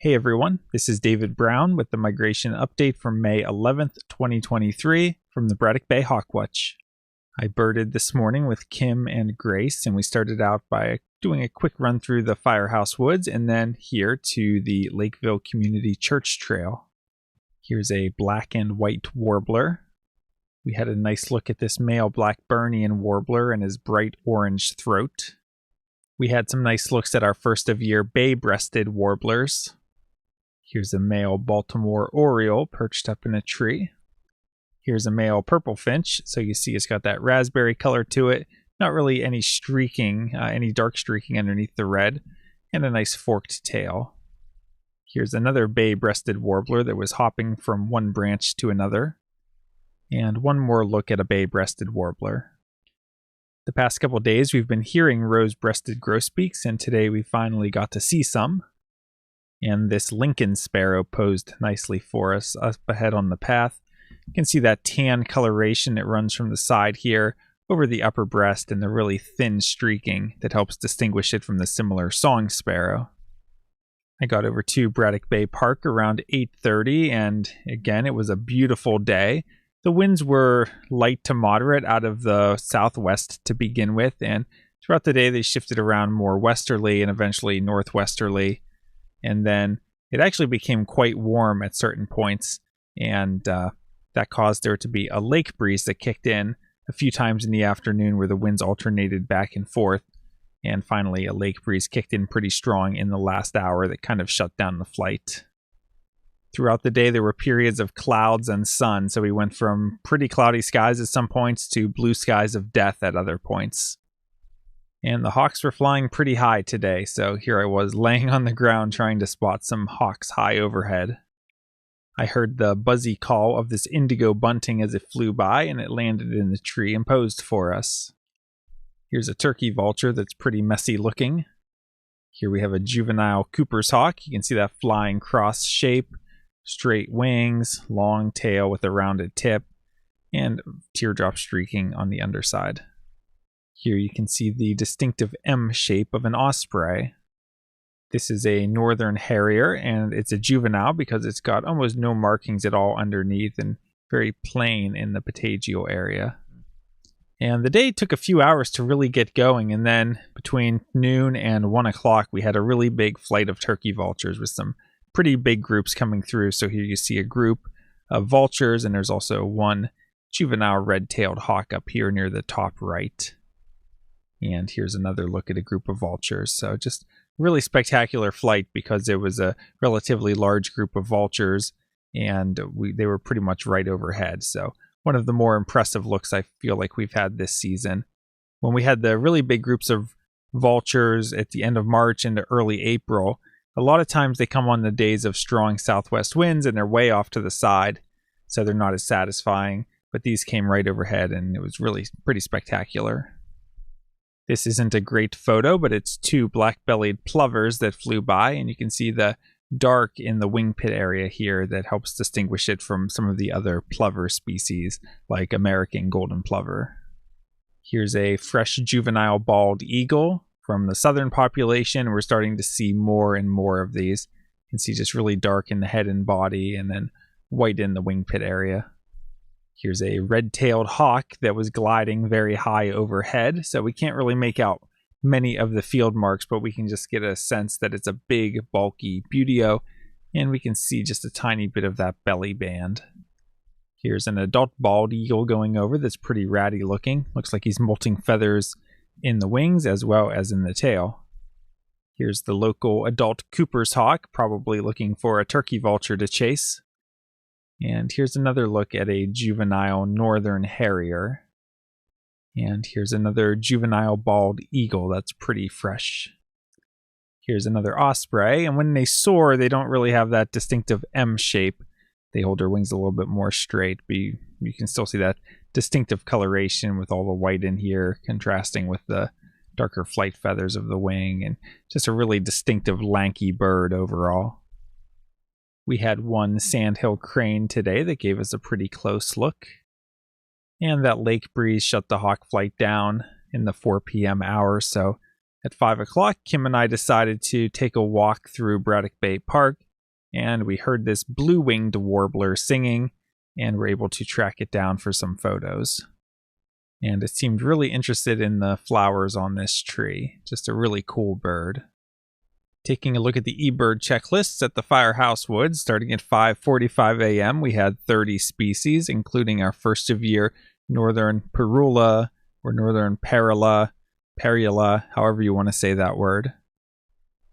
Hey everyone, this is David Brown with the migration update from May 11th, 2023 from the Braddock Bay Hawk Watch. I birded this morning with Kim and Grace, and we started out by doing a quick run through the Firehouse Woods and then here to the Lakeville Community Church Trail. Here's a black and white warbler. We had a nice look at this male black Burnian warbler and his bright orange throat. We had some nice looks at our first of year bay-breasted warblers. Here's a male Baltimore oriole perched up in a tree. Here's a male purple finch, so you see it's got that raspberry color to it. Not really any streaking, any dark streaking underneath the red, and a nice forked tail. Here's another bay-breasted warbler that was hopping from one branch to another. And one more look at a bay-breasted warbler. The past couple days we've been hearing rose-breasted grosbeaks, and today we finally got to see some. And this Lincoln sparrow posed nicely for us up ahead on the path. You can see that tan coloration that runs from the side here over the upper breast and the really thin streaking that helps distinguish it from the similar song sparrow. I got over to Braddock Bay Park around 8:30, and again it was a beautiful day. The winds were light to moderate out of the southwest to begin with, and throughout the day they shifted around more westerly and eventually northwesterly. And then it actually became quite warm at certain points, and that caused there to be a lake breeze that kicked in a few times in the afternoon where the winds alternated back and forth. And finally, a lake breeze kicked in pretty strong in the last hour that kind of shut down the flight. Throughout the day, there were periods of clouds and sun, so we went from pretty cloudy skies at some points to blue skies of death at other points. And the hawks were flying pretty high today, so here I was laying on the ground trying to spot some hawks high overhead. I heard the buzzy call of this indigo bunting as it flew by, and it landed in the tree and posed for us. Here's a turkey vulture that's pretty messy looking. Here we have a juvenile Cooper's hawk. You can see that flying cross shape, straight wings, long tail with a rounded tip, and teardrop streaking on the underside. Here you can see the distinctive M shape of an osprey. This is a northern harrier, and it's a juvenile because it's got almost no markings at all underneath and very plain in the patagial area. And the day took a few hours to really get going, and then between noon and 1 o'clock we had a really big flight of turkey vultures with some pretty big groups coming through. So here you see a group of vultures, and there's also one juvenile red-tailed hawk up here near the top right. And here's another look at a group of vultures. So just really spectacular flight because there was a relatively large group of vultures, and they were pretty much right overhead. So one of the more impressive looks I feel like we've had this season. When we had the really big groups of vultures at the end of March into early April, a lot of times they come on the days of strong southwest winds and they're way off to the side, so they're not as satisfying. But these came right overhead, and it was really pretty spectacular. This isn't a great photo, but it's two black-bellied plovers that flew by, and you can see the dark in the wing pit area here that helps distinguish it from some of the other plover species, like American golden plover. Here's a fresh juvenile bald eagle from the southern population. We're starting to see more and more of these. You can see just really dark in the head and body, and then white in the wing pit area. Here's a red-tailed hawk that was gliding very high overhead, so we can't really make out many of the field marks, but we can just get a sense that it's a big, bulky buteo, and we can see just a tiny bit of that belly band. Here's an adult bald eagle going over that's pretty ratty looking. Looks like he's molting feathers in the wings as well as in the tail. Here's the local adult Cooper's hawk, probably looking for a turkey vulture to chase. And here's another look at a juvenile northern harrier. And here's another juvenile bald eagle that's pretty fresh. Here's another osprey, and when they soar, they don't really have that distinctive M shape. They hold their wings a little bit more straight, but you can still see that distinctive coloration with all the white in here, contrasting with the darker flight feathers of the wing, and just a really distinctive lanky bird overall. We had one sandhill crane today that gave us a pretty close look. And that lake breeze shut the hawk flight down in the 4 p.m. hour, so At 5 o'clock, Kim and I decided to take a walk through Braddock Bay Park and we heard this blue-winged warbler singing, and were able to track it down for some photos. And it seemed really interested in the flowers on this tree. Just a really cool bird. Taking a look at the eBird checklists at the Firehouse Woods, starting at 5:45 a.m., we had 30 species, including our first of year northern parula, or northern parula, however you want to say that word.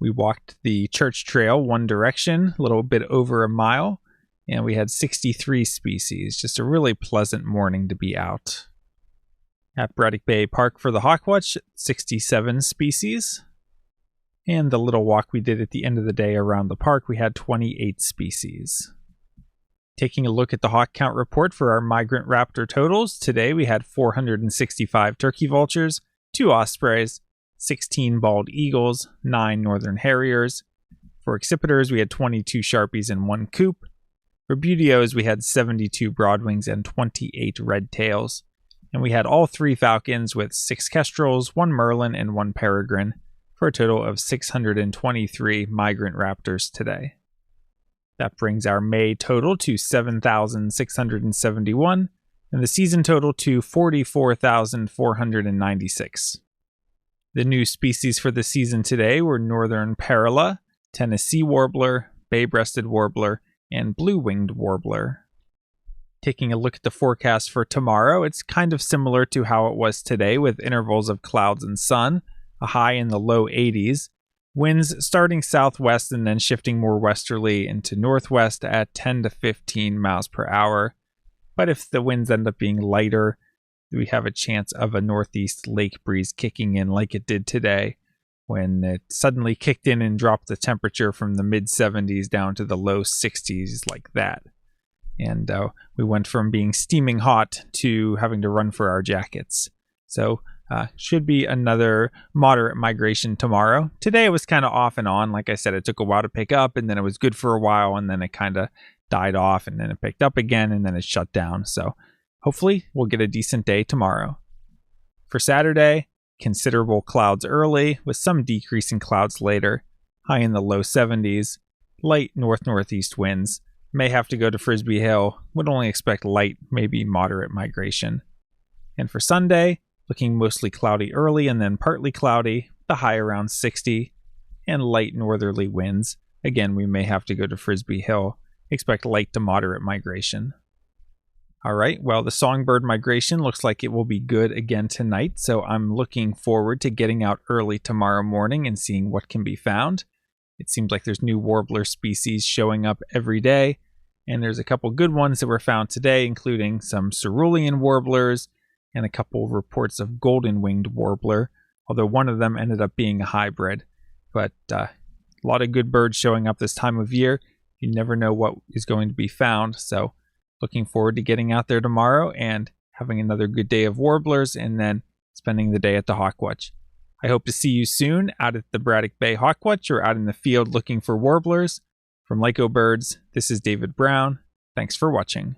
We walked the church trail one direction, a little bit over a mile, and we had 63 species. Just a really pleasant morning to be out. At Braddock Bay Park for the Hawk Watch, 67 species. And the little walk we did at the end of the day around the park, we had 28 species. Taking a look at the hawk count report for our migrant raptor totals, today we had 465 turkey vultures, 2 ospreys, 16 bald eagles, 9 northern harriers. For accipiters, we had 22 sharpies and 1 coop. For buteos, we had 72 broadwings and 28 red tails. And we had all 3 falcons with 6 kestrels, 1 merlin, and 1 peregrine, for a total of 623 migrant raptors today. That brings our May total to 7,671, and the season total to 44,496. The new species for the season today were northern parula, Tennessee warbler, bay-breasted warbler, and blue-winged warbler. Taking a look at the forecast for tomorrow, it's kind of similar to how it was today, with intervals of clouds and sun, a high in the low 80s, winds starting southwest and then shifting more westerly into northwest at 10 to 15 miles per hour. But if the winds end up being lighter, we have a chance of a northeast lake breeze kicking in like it did today, when it suddenly kicked in and dropped the temperature from the mid-70s down to the low 60s like that. And we went from being steaming hot to having to run for our jackets. So should be another moderate migration tomorrow. Today it was kind of off and on. Like I said, it took a while to pick up, and then it was good for a while, and then it kind of died off, and then it picked up again, and then it shut down. So hopefully we'll get a decent day tomorrow. For Saturday, considerable clouds early, with some decrease in clouds later, high in the low 70s, light north-northeast winds. May have to go to Frisbee Hill, would only expect light, maybe moderate migration. And for Sunday, looking mostly cloudy early and then partly cloudy, the high around 60, and light northerly winds. Again, we may have to go to Frisbee Hill, expect light to moderate migration. Alright, well, the songbird migration looks like it will be good again tonight, so I'm looking forward to getting out early tomorrow morning and seeing what can be found. It seems like there's new warbler species showing up every day, and there's a couple good ones that were found today, including some cerulean warblers and a couple of reports of golden-winged warbler, although one of them ended up being a hybrid. But a lot of good birds showing up this time of year. You never know what is going to be found, so looking forward to getting out there tomorrow and having another good day of warblers and then spending the day at the Hawk Watch. I hope to see you soon out at the Braddock Bay Hawk Watch or out in the field looking for warblers. From Lyco Birds, this is David Brown. Thanks for watching.